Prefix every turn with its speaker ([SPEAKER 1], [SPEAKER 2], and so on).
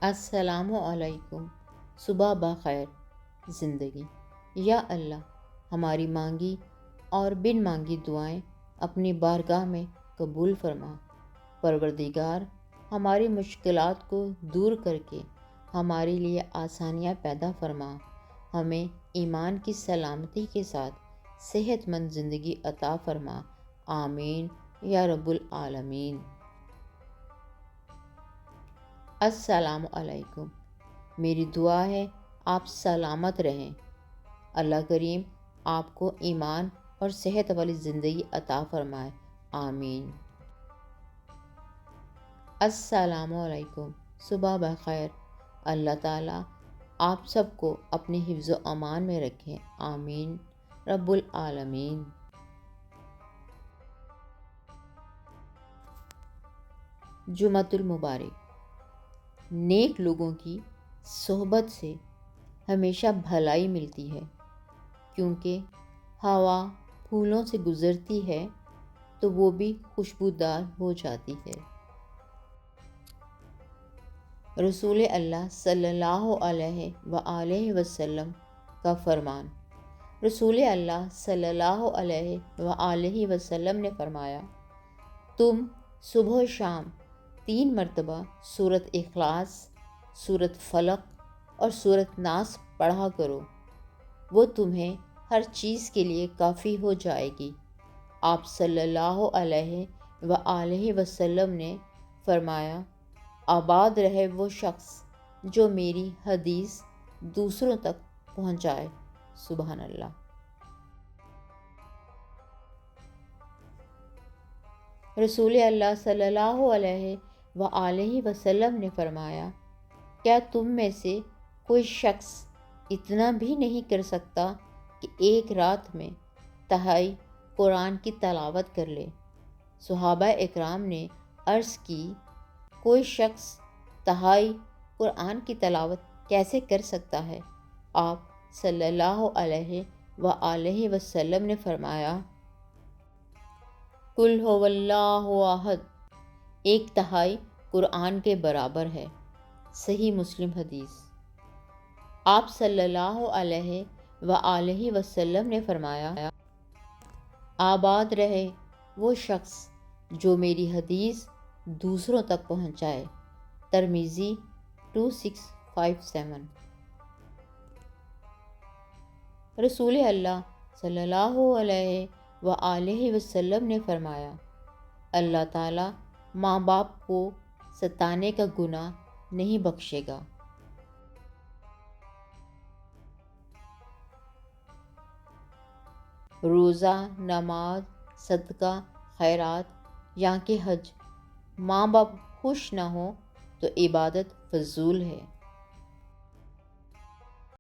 [SPEAKER 1] السلام علیکم۔ صبح بخیر زندگی۔ یا اللہ، ہماری مانگی اور بن مانگی دعائیں اپنی بارگاہ میں قبول فرما۔ پروردگار، ہماری مشکلات کو دور کر کے ہمارے لیے آسانیاں پیدا فرما۔ ہمیں ایمان کی سلامتی کے ساتھ صحت مند زندگی عطا فرما۔ آمین یا رب العالمین۔ السلام علیکم۔ میری دعا ہے آپ سلامت رہیں۔ اللہ کریم آپ کو ایمان اور صحت والی زندگی عطا فرمائے۔ آمین۔ السلام علیکم۔ صبح بخیر۔ اللہ تعالیٰ آپ سب کو اپنے حفظ و امان میں رکھیں۔ آمین رب العالمین۔ جمعۃ المبارک۔ نیک لوگوں کی صحبت سے ہمیشہ بھلائی ملتی ہے، کیونکہ ہوا پھولوں سے گزرتی ہے تو وہ بھی خوشبودار ہو جاتی ہے۔ رسول اللہ صلی اللہ علیہ وآلہ وسلم کا فرمان۔ رسول اللہ صلی اللہ علیہ وآلہ وسلم نے فرمایا، تم صبح و شام 3 مرتبہ سورۃ اخلاص، سورۃ فلق اور سورۃ ناس پڑھا کرو، وہ تمہیں ہر چیز کے لیے کافی ہو جائے گی۔ آپ صلی اللہ علیہ وآلہ وسلم نے فرمایا، آباد رہے وہ شخص جو میری حدیث دوسروں تک پہنچائے۔ سبحان اللہ۔ رسول اللہ صلی اللہ علیہ وآلہ وسلم نے فرمایا، کیا تم میں سے کوئی شخص اتنا بھی نہیں کر سکتا کہ ایک رات میں تہائی قرآن کی تلاوت کر لے؟ صحابہ اکرام نے عرض کی، کوئی شخص تہائی قرآن کی تلاوت کیسے کر سکتا ہے؟ آپ صلی اللہ علیہ وآلہ وسلم نے فرمایا، قل هو اللہ احد 1/3 قرآن کے برابر ہے۔ صحیح مسلم حدیث۔ آپ صلی اللہ علیہ وآلہ وسلم نے فرمایا، آباد رہے وہ شخص جو میری حدیث دوسروں تک پہنچائے۔ ترمذی 2657۔ رسول اللہ صلی اللہ علیہ وآلہ وسلم نے فرمایا، اللہ تعالیٰ ماں باپ کو ستانے کا گناہ نہیں بخشے گا۔ روزہ، نماز، صدقہ، خیرات یا کہ حج، ماں باپ خوش نہ ہوں تو عبادت فضول ہے۔